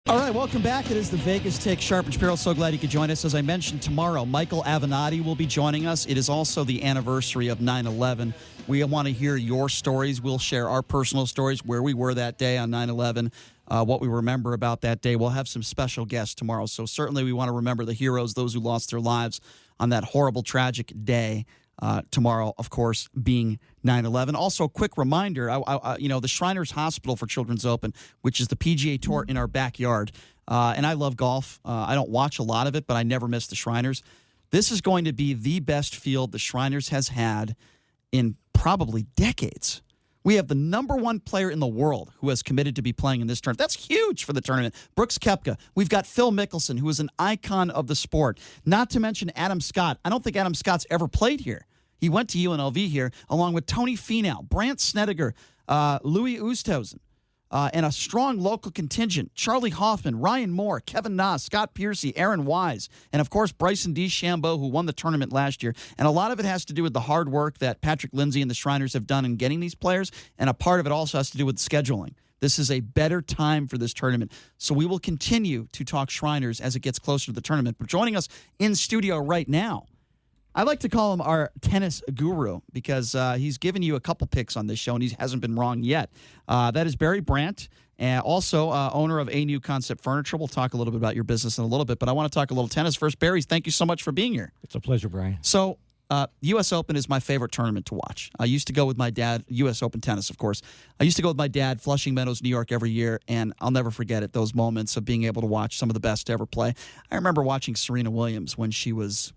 All right, welcome back. It is the Vegas Take. Sharp and Shapiro. So glad you could join us. As I mentioned, tomorrow, Michael Avenatti will be joining us. It is also the anniversary of 9/11. We want to hear your stories. We'll share our personal stories, where we were that day on 9/11, what we remember about that day. We'll have some special guests tomorrow. So certainly we want to remember the heroes, those who lost their lives on that horrible, tragic day. Tomorrow, of course, being 9/11. Also, a quick reminder, the Shriners Hospital for Children's Open, which is the PGA Tour in our backyard. And I love golf. I don't watch a lot of it, but I never miss the Shriners. This is going to be the best field the Shriners has had in probably decades. We have the number one player in the world who has committed to be playing in this tournament. That's huge for the tournament. Brooks Koepka. We've got Phil Mickelson, who is an icon of the sport. Not to mention Adam Scott. I don't think Adam Scott's ever played here. He went to UNLV here, along with Tony Finau, Brandt Snedeker, Louis Oosthuizen, and a strong local contingent. Charlie Hoffman, Ryan Moore, Kevin Na, Scott Piercy, Aaron Wise, and, of course, Bryson DeChambeau, who won the tournament last year. And a lot of it has to do with the hard work that Patrick Lindsay and the Shriners have done in getting these players, and a part of it also has to do with scheduling. This is a better time for this tournament. So we will continue to talk Shriners as it gets closer to the tournament. But joining us in studio right now, I like to call him our tennis guru because he's given you a couple picks on this show, and he hasn't been wrong yet. That is Barry Brandt, and also owner of A New Concept Furniture. We'll talk a little bit about your business in a little bit, but I want to talk a little tennis first. Barry, thank you so much for being here. It's a pleasure, Brian. So U.S. Open is my favorite tournament to watch. I used to go with my dad, U.S. Open tennis, of course. I used to go with my dad, Flushing Meadows, New York, every year, and I'll never forget it, those moments of being able to watch some of the best to ever play. I remember watching Serena Williams when she was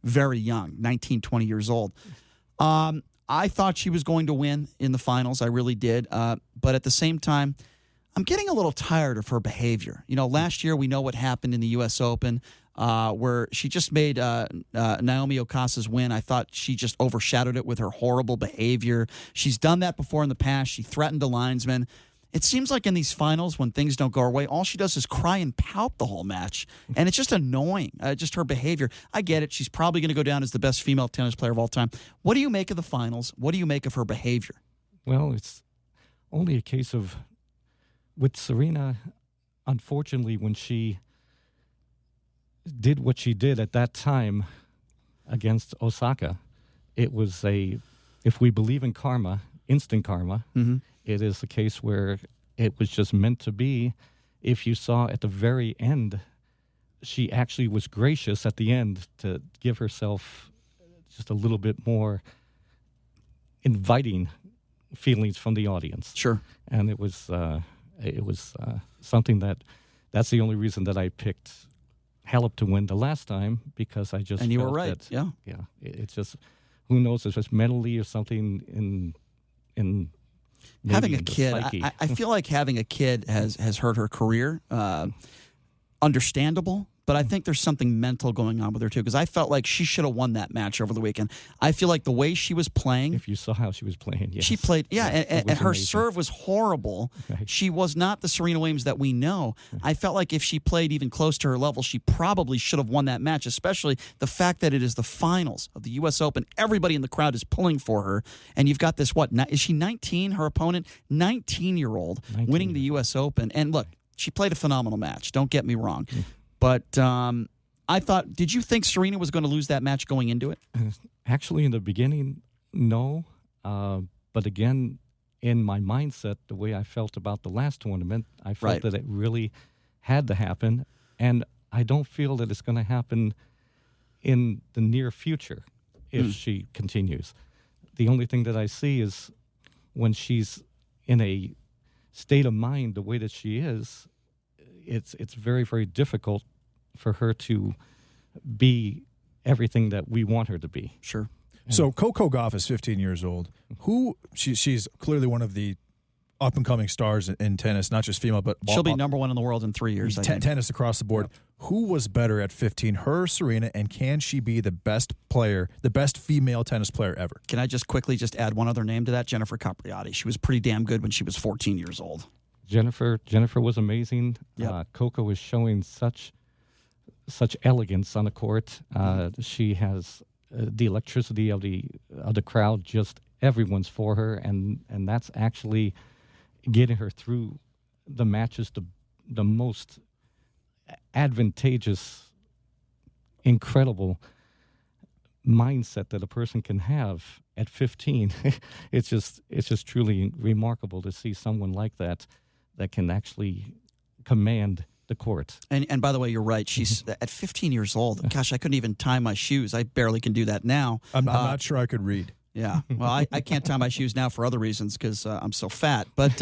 very young, 19, 20 years old. I thought she was going to win in the finals. I really did. But at the same time, I'm getting a little tired of her behavior. You know, last year we know what happened in the U.S. Open where she just made Naomi Osaka's win. I thought she just overshadowed it with her horrible behavior. She's done that before in the past. She threatened a linesman. It seems like in these finals, when things don't go her way, all she does is cry and pout the whole match. And it's just annoying, just her behavior. I get it. She's probably going to go down as the best female tennis player of all time. What do you make of the finals? What do you make of her behavior? Well, it's only a case of, with Serena, unfortunately, when she did what she did at that time against Osaka, it was if we believe in karma, instant karma, it is a case where it was just meant to be. If you saw at the very end, she actually was gracious at the end to give herself just a little bit more inviting feelings from the audience. Sure. And it was something that's the only reason that I picked Halep to win the last time, because I just and you felt were right. that, it's just, who knows, it's just mentally or something in having a kid. I feel like having a kid has hurt her career. Understandable. But I think there's something mental going on with her, too, because I felt like she should have won that match over the weekend. I feel like the way she was playing. If you saw how she was playing, yes. She played, and her amazing. serve was horrible. Right. She was not the Serena Williams that we know. I felt like if she played even close to her level, she probably should have won that match, especially the fact that it is the finals of the U.S. Open. Everybody in the crowd is pulling for her. And you've got this, is she 19, her opponent? 19-year-old winning the U.S. Open. And look, she played a phenomenal match. Don't get me wrong. But I thought, did you think Serena was going to lose that match going into it? Actually, in the beginning, no. But again, in my mindset, the way I felt about the last tournament, I felt that it really had to happen. And I don't feel that it's going to happen in the near future if she continues. The only thing that I see is when she's in a state of mind the way that she is, it's very, very difficult for her to be everything that we want her to be. Sure. So CoCo Gauff is 15 years old. She's clearly one of the up-and-coming stars in tennis, not just female, but she'll be number one in the world in 3 years. Tennis across the board. Yep. Who was better at 15, her or Serena, and can she be the best player, the best female tennis player ever? Can I just quickly add one other name to that? Jennifer Capriati. She was pretty damn good when she was 14 years old. Jennifer was amazing. Yep. CoCo was showing such elegance on the court. She has the electricity of the crowd. Just everyone's for her, and that's actually getting her through the matches the most advantageous, incredible mindset that a person can have at 15. It's just truly remarkable to see someone like that can actually command the court. And by the way, you're right. She's at 15 years old. Gosh, I couldn't even tie my shoes. I barely can do that now. I'm not sure I could read. Yeah. Well, I can't tie my shoes now for other reasons because I'm so fat. But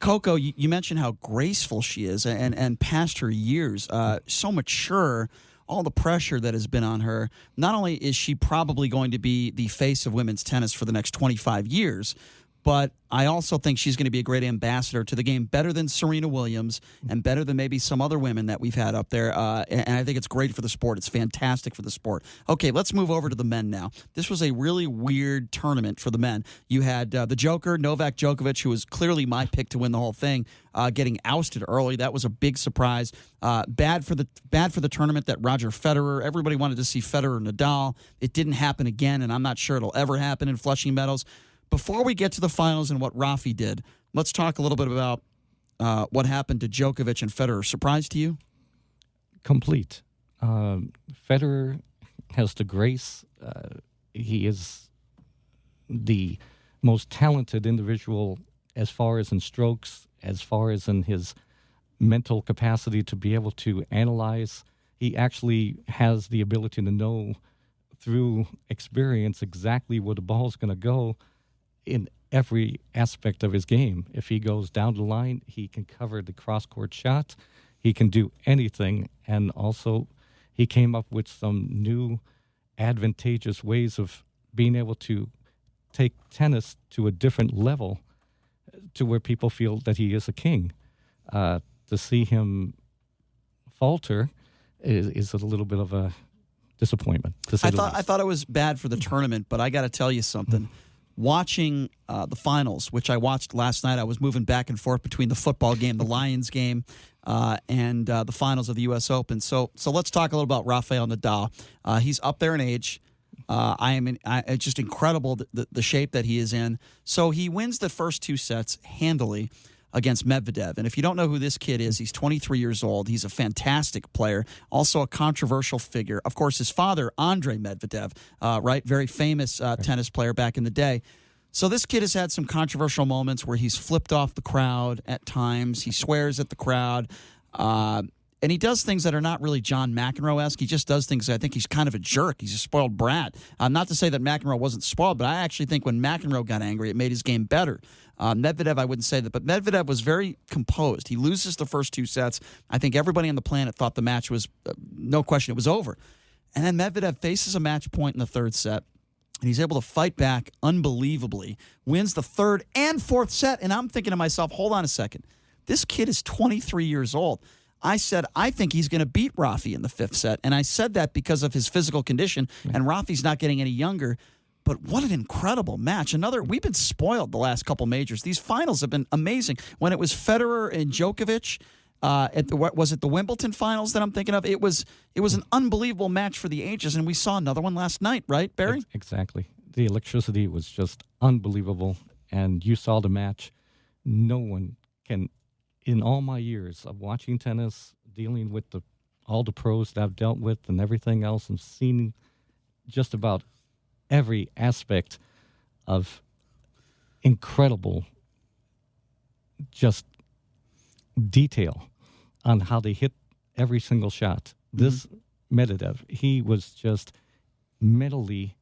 CoCo, you mentioned how graceful she is and past her years, so mature, all the pressure that has been on her. Not only is she probably going to be the face of women's tennis for the next 25 years, but I also think she's going to be a great ambassador to the game, better than Serena Williams and better than maybe some other women that we've had up there. And I think it's great for the sport. It's fantastic for the sport. Okay, let's move over to the men now. This was a really weird tournament for the men. You had the Joker, Novak Djokovic, who was clearly my pick to win the whole thing, getting ousted early. That was a big surprise. Bad for the tournament that Roger Federer. Everybody wanted to see Federer and Nadal. It didn't happen again, and I'm not sure it'll ever happen in Flushing Meadows. Before we get to the finals and what Rafi did, let's talk a little bit about what happened to Djokovic and Federer. Surprise to you? Complete. Federer has the grace. He is the most talented individual as far as in strokes, as far as in his mental capacity to be able to analyze. He actually has the ability to know through experience exactly where the ball is going to go in every aspect of his game. If he goes down the line, he can cover the cross-court shot. He can do anything. And also, he came up with some new advantageous ways of being able to take tennis to a different level to where people feel that he is a king. To see him falter is a little bit of a disappointment. I thought it was bad for the tournament, but I got to tell you something. Watching the finals, which I watched last night, I was moving back and forth between the football game, the Lions game, and the finals of the U.S. Open. So let's talk a little about Rafael Nadal. He's up there in age. It's just incredible the shape that he is in. So he wins the first two sets handily against Medvedev. And if you don't know who this kid is, he's 23 years old. He's a fantastic player, also a controversial figure. Of course, his father, Andre Medvedev, right, very famous tennis player back in the day. So this kid has had some controversial moments where he's flipped off the crowd at times. He swears at the crowd. And he does things that are not really John McEnroe-esque. He just does things, I think he's kind of a jerk. He's a spoiled brat. Not to say that McEnroe wasn't spoiled, but I actually think when McEnroe got angry, it made his game better. Medvedev, I wouldn't say that, but Medvedev was very composed. He loses the first two sets. I think everybody on the planet thought the match was, no question, it was over. And then Medvedev faces a match point in the third set, and he's able to fight back unbelievably, wins the third and fourth set, and I'm thinking to myself, hold on a second. This kid is 23 years old. I said, I think he's going to beat Rafi in the fifth set, and I said that because of his physical condition, and Rafi's not getting any younger. But what an incredible match. We've been spoiled the last couple majors. These finals have been amazing. When it was Federer and Djokovic, was it the Wimbledon finals that I'm thinking of? It was an unbelievable match for the ages, and we saw another one last night, right, Barry? Exactly. The electricity was just unbelievable, and you saw the match. No one can, in all my years of watching tennis, dealing with all the pros that I've dealt with and everything else, and seen just about every aspect of incredible just detail on how they hit every single shot. This Medvedev, he was just mentally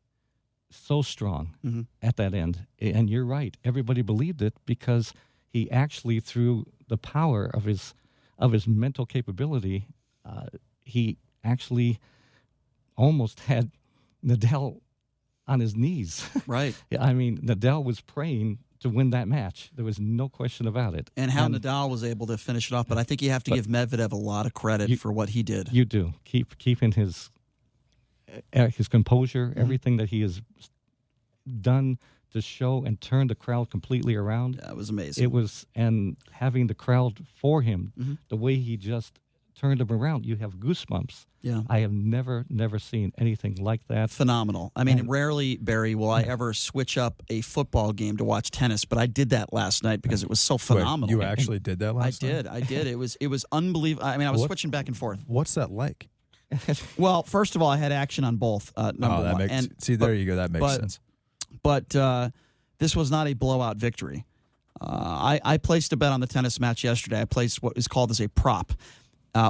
so strong at that end. And you're right, everybody believed it because he actually, through the power of his mental capability, he actually almost had Nadal on his knees. Right. I mean, Nadal was praying to win that match. There was no question about it. And how Nadal was able to finish it off. But I think you have to give Medvedev a lot of credit for what he did. You do. Keeping his composure, everything that he has done to show and turn the crowd completely around. That was amazing. It was, and having the crowd for him, the way he just turned them around, you have goosebumps. Yeah. I have never seen anything like that. Phenomenal. I mean, rarely, Barry, will I ever switch up a football game to watch tennis, but I did that last night because it was so phenomenal. Wait, you actually did that last night? I did. It was unbelievable. I mean, I was switching back and forth. What's that like? Well, first of all, I had action on both. Number one. There you go. That makes sense. But this was not a blowout victory. I placed a bet on the tennis match yesterday. I placed what is called as a prop.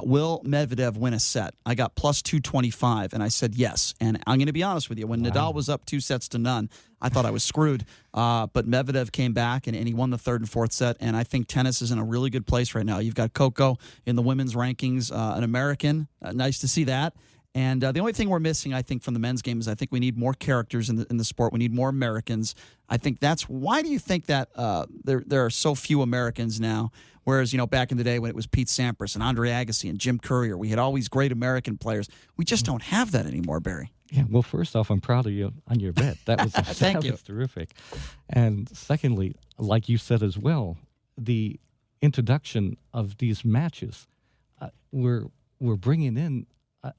Will Medvedev win a set? I got plus 225, and I said yes. And I'm going to be honest with you. When Nadal was up 2-0, I thought I was screwed. But Medvedev came back, and he won the third and fourth set. And I think tennis is in a really good place right now. You've got CoCo in the women's rankings, an American. Nice to see that. And the only thing we're missing, I think, from the men's game is I think we need more characters in the sport. We need more Americans. I think that's why do you think that there are so few Americans now? Whereas, back in the day when it was Pete Sampras and Andre Agassi and Jim Courier, we had all these great American players. We just don't have that anymore, Barry. Yeah, well, first off, I'm proud of you on your bet. That was Thank you. Was terrific. And secondly, like you said as well, the introduction of these matches, we're bringing in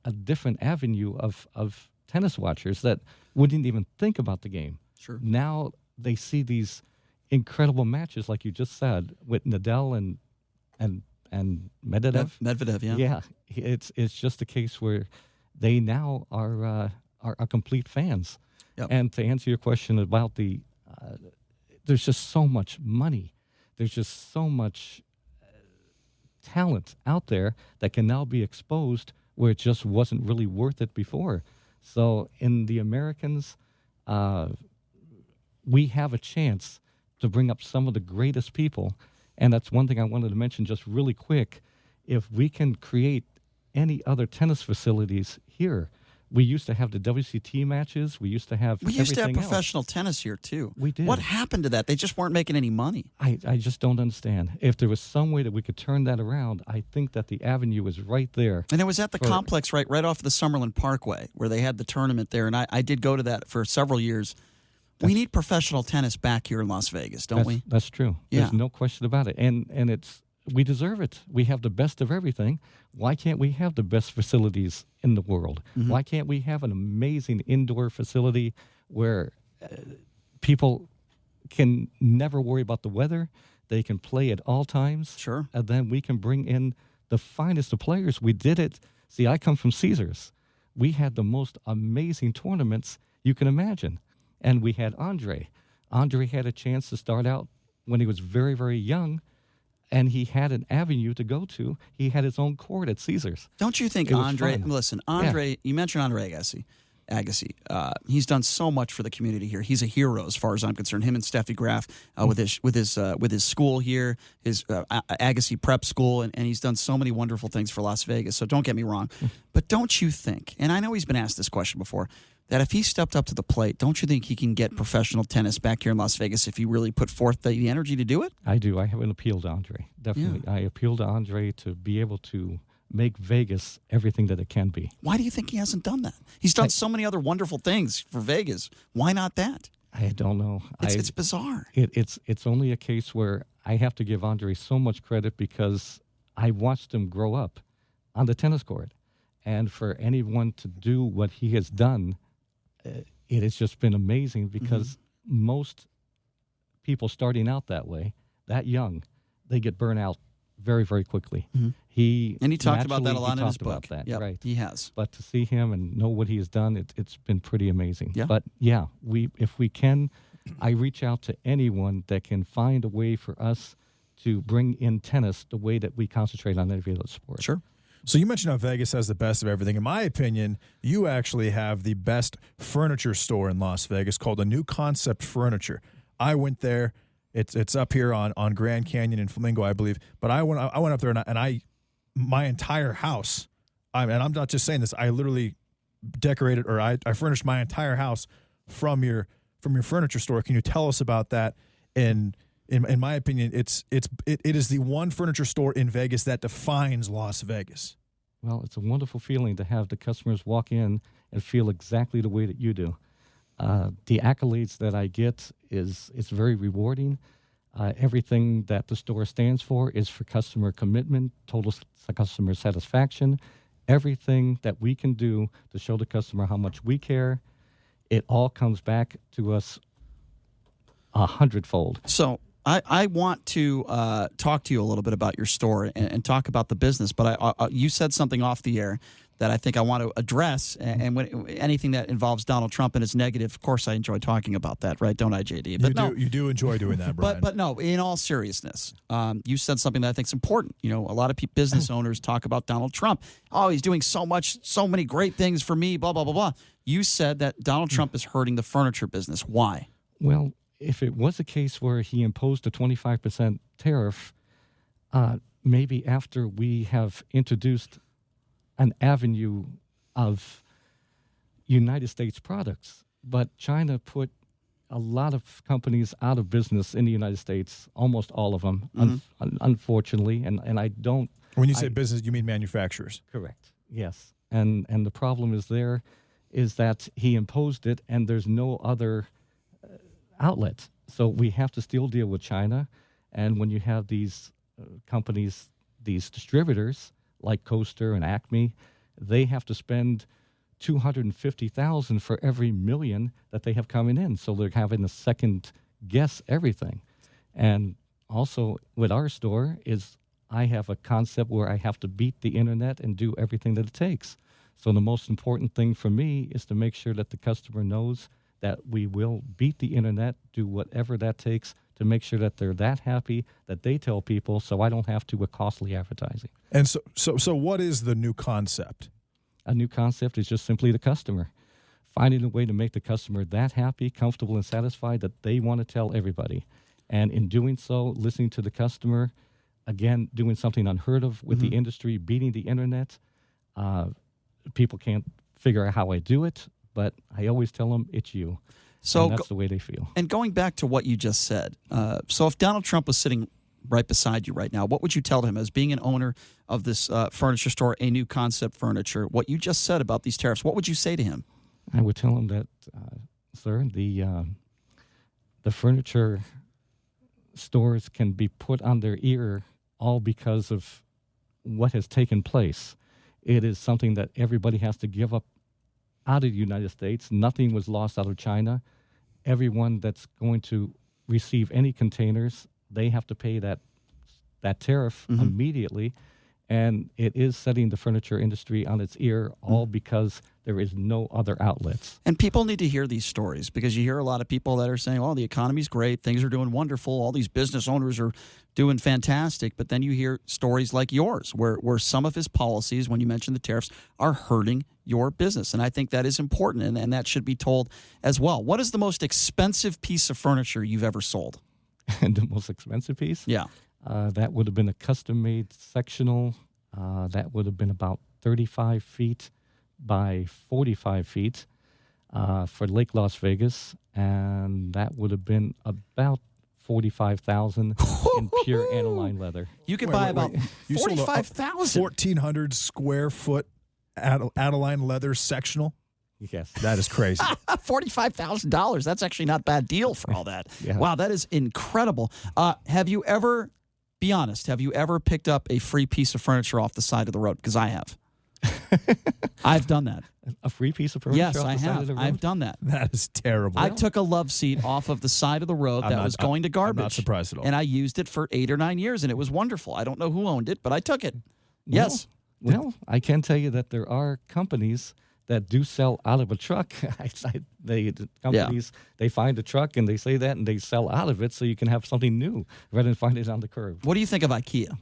a different avenue of tennis watchers that wouldn't even think about the game. Sure. Now they see these incredible matches, like you just said, with Nadal and Medvedev. Medvedev, yeah. Yeah, it's just a case where they now are complete fans. Yep. And to answer your question about there's just so much money. There's just so much talent out there that can now be exposed where it just wasn't really worth it before. So in the Americans, we have a chance to bring up some of the greatest people. And that's one thing I wanted to mention just really quick. If we can create any other tennis facilities here, we used to have the WCT matches. We used to have professional tennis here, too. We did. What happened to that? They just weren't making any money. I just don't understand. If there was some way that we could turn that around, I think that the avenue is right there. And it was at the complex right off the Summerlin Parkway where they had the tournament there. And I did go to that for several years. We need professional tennis back here in Las Vegas, don't we? That's true. Yeah. There's no question about it. And we deserve it. We have the best of everything. Why can't we have the best facilities in the world? Mm-hmm. Why can't we have an amazing indoor facility where people can never worry about the weather? They can play at all times. Sure. And then we can bring in the finest of players. We did it. See, I come from Caesars. We had the most amazing tournaments you can imagine. And we had Andre. Andre had a chance to start out when he was very, very young, and he had an avenue to go to. He had his own court at Caesars. Don't you think Andre, listen, Andre, you mentioned Andre Agassi. He's done so much for the community here. He's a hero as far as I'm concerned. Him and Steffi Graf with his school here, his Agassi Prep School, and he's done so many wonderful things for Las Vegas. So don't get me wrong. But don't you think, and I know he's been asked this question before, that if he stepped up to the plate, don't you think he can get professional tennis back here in Las Vegas if he really put forth the energy to do it? I do. I have an appeal to Andre. Definitely. Yeah. I appeal to Andre to be able to make Vegas everything that it can be. Why do you think he hasn't done that? He's done so many other wonderful things for Vegas. Why not that? I don't know. It's bizarre. It's only a case where I have to give Andre so much credit because I watched him grow up on the tennis court. And for anyone to do what he has done, it has just been amazing because most people starting out that way, that young, they get burnt out very, very quickly. Mm-hmm. He talked about that a lot in his book. That, right? He has. But to see him and know what he has done, it's been pretty amazing. Yeah. But yeah, if we can, I reach out to anyone that can find a way for us to bring in tennis the way that we concentrate on every other sport. Sure. So you mentioned how Vegas has the best of everything. In my opinion, you actually have the best furniture store in Las Vegas called the New Concept Furniture. I went there. It's up here on Grand Canyon and Flamingo, I believe. But I went up there and my entire house. And I'm not just saying this. I literally decorated I furnished my entire house from your furniture store. Can you tell us about that? And in my opinion, it is the one furniture store in Vegas that defines Las Vegas. Well, it's a wonderful feeling to have the customers walk in and feel exactly the way that you do. The accolades that I get it's very rewarding. Everything that the store stands for is for customer commitment, customer satisfaction. Everything that we can do to show the customer how much we care, it all comes back to us 100-fold. So I want to talk to you a little bit about your store and talk about the business, but you said something off the air that I think I want to address, and when anything that involves Donald Trump and is negative, of course I enjoy talking about that, right? Don't I, JD? But you do enjoy doing that, Brian. But no, in all seriousness, you said something that I think is important. You know, a lot of business owners talk about Donald Trump. Oh, he's doing so many great things for me, blah, blah, blah, blah. You said that Donald Trump is hurting the furniture business. Why? Well, if it was a case where he imposed a 25% tariff, maybe after we have introduced an avenue of United States products, but China put a lot of companies out of business in the United States, almost all of them, unfortunately, and I don't... When you say business, you mean manufacturers? Correct, yes. And the problem is that he imposed it and there's no other outlet. So we have to still deal with China, and when you have these companies, these distributors, like Coaster and Acme, they have to spend $250,000 for every million that they have coming in. So they're having to second guess everything. And also with our store is I have a concept where I have to beat the internet and do everything that it takes. So the most important thing for me is to make sure that the customer knows that we will beat the internet, do whatever that takes to make sure that they're that happy that they tell people, so I don't have to with costly advertising. And so what is the new concept? A new concept is just simply the customer. Finding a way to make the customer that happy, comfortable, and satisfied that they want to tell everybody. And in doing so, listening to the customer, again, doing something unheard of with the industry, beating the internet. People can't figure out how I do it, but I always tell them, it's you. So and that's the way they feel. And going back to what you just said, so if Donald Trump was sitting right beside you right now, what would you tell him as being an owner of this furniture store, A New Concept Furniture, what you just said about these tariffs, what would you say to him? I would tell him that, sir, the furniture stores can be put on their ear all because of what has taken place. It is something that everybody has to give up out of the United States. Nothing was lost out of China. Everyone that's going to receive any containers, they have to pay that tariff immediately. And it is setting the furniture industry on its ear, all because there is no other outlets. And people need to hear these stories, because you hear a lot of people that are saying, oh, the economy's great, things are doing wonderful, all these business owners are doing fantastic. But then you hear stories like yours, where some of his policies, when you mention the tariffs, are hurting your business. And I think that is important, and that should be told as well. What is the most expensive piece of furniture you've ever sold? And the most expensive piece? Yeah. That would have been a custom-made sectional. That would have been about 35 feet by 45 feet for Lake Las Vegas, and that would have been about $45,000 in pure aniline leather. You could buy about $45,000. 1,400 square foot aniline leather sectional. Yes. That is crazy. $45,000. That's actually not a bad deal for all that. Yeah. Wow, that is incredible. Have you ever, be honest, have you ever picked up a free piece of furniture off the side of the road? Because I have. I've done that. A free piece of furniture? Yes, off I the side have. of the road? I've done that. That is terrible. I took a love seat off of the side of the road that was going to garbage. I'm not surprised at all. And I used it for 8 or 9 years, and it was wonderful. I don't know who owned it, but I took it. Yes. Well, I can tell you that there are companies that do sell out of a truck. They find a truck and they say that and they sell out of it so you can have something new rather than find it on the curb. What do you think of IKEA?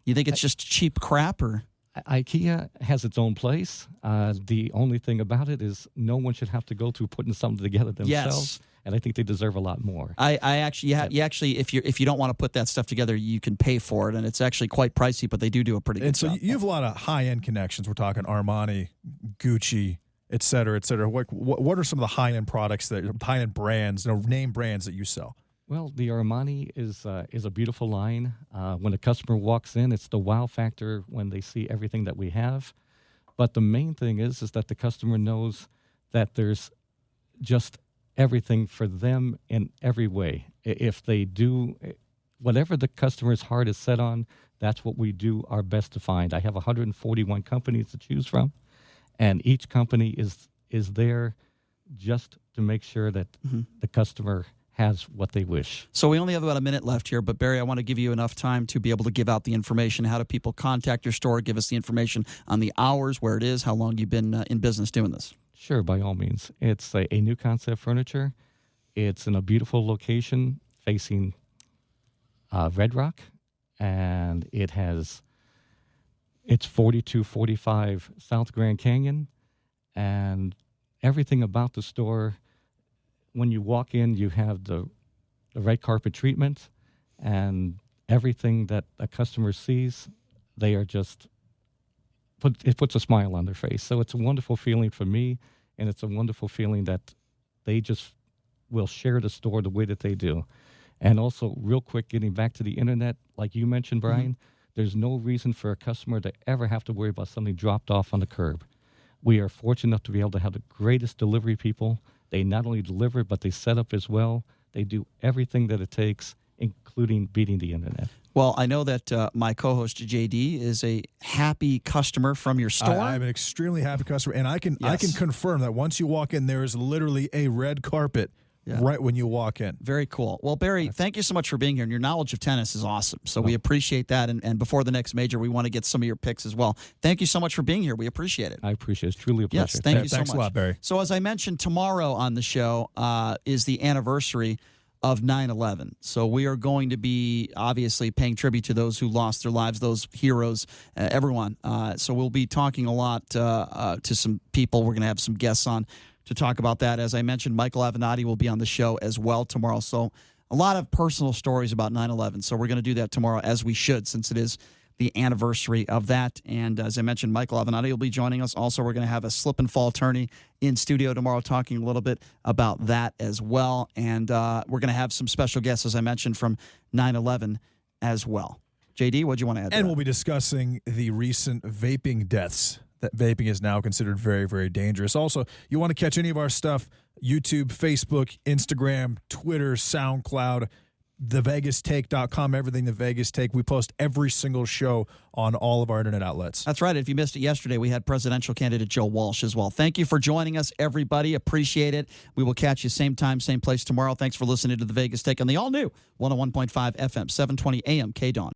You think it's just cheap crap, or? IKEA has its own place. The only thing about it is no one should have to go through putting something together themselves. Yes. And I think they deserve a lot more. I actually, you actually, if you don't want to put that stuff together, you can pay for it, and it's actually quite pricey. But they do a pretty good job. And so you have a lot of high-end connections. We're talking Armani, Gucci, et cetera, et cetera. What are some of the high-end products high-end brands, name brands that you sell? Well, the Armani is a beautiful line. When a customer walks in, it's the wow factor when they see everything that we have. But the main thing is that the customer knows that there's just everything for them in every way. If they do whatever the customer's heart is set on, that's what we do our best to find. I have 141 companies to choose from, and each company is there just to make sure that the customer has what they wish. So we only have about a minute left here, but Barry, I want to give you enough time to be able to give out the information. How do people contact your store? Give us the information on the hours, where it is, how long you've been in business doing this. Sure, by all means. It's a new concept furniture. It's in a beautiful location facing Red Rock, and it's 4245 South Grand Canyon, and everything about the store, when you walk in, you have the red carpet treatment, and everything that a customer sees, they are just, it puts a smile on their face. So it's a wonderful feeling for me, and it's a wonderful feeling that they just will share the store the way that they do. And also, real quick, getting back to the internet, like you mentioned, Brian, there's no reason for a customer to ever have to worry about something dropped off on the curb. We are fortunate enough to be able to have the greatest delivery people. They not only deliver, but they set up as well. They do everything that it takes, including beating the internet. Well, I know that my co-host JD is a happy customer from your store. I'm an extremely happy customer, and I can confirm that once you walk in, there is literally a red carpet right when you walk in. Very cool. Well, Barry, thank you so much for being here, and your knowledge of tennis is awesome. So we appreciate that, and before the next major, we want to get some of your picks as well. Thank you so much for being here. We appreciate it. I appreciate it. It's truly a pleasure. Yes, thank you so much. Thanks a lot, Barry. So as I mentioned, tomorrow on the show is the anniversary of 9/11. So we are going to be obviously paying tribute to those who lost their lives, those heroes, everyone. So we'll be talking a lot to some people. We're going to have some guests on to talk about that. As I mentioned, Michael Avenatti will be on the show as well tomorrow. So a lot of personal stories about 9/11. So we're going to do that tomorrow, as we should, since it is the anniversary of that. And as I mentioned, Michael Avenatti will be joining us. Also, we're going to have a slip and fall attorney in studio tomorrow talking a little bit about that as well. And we're going to have some special guests, as I mentioned, from 9/11 as well. JD, what do you want to add to And that? we'll be discussing the recent vaping deaths. That vaping is now considered very, very dangerous. Also, you want to catch any of our stuff, YouTube, Facebook, Instagram, Twitter, SoundCloud, thevegas.take.com, everything The Vegas Take. We post every single show on all of our internet outlets. That's right. If you missed it yesterday, we had presidential candidate Joe Walsh as well. Thank you for joining us, everybody. Appreciate it. We will catch you same time, same place tomorrow. Thanks for listening to The Vegas Take on the all-new 101.5 FM, 720 AM, KDAWN.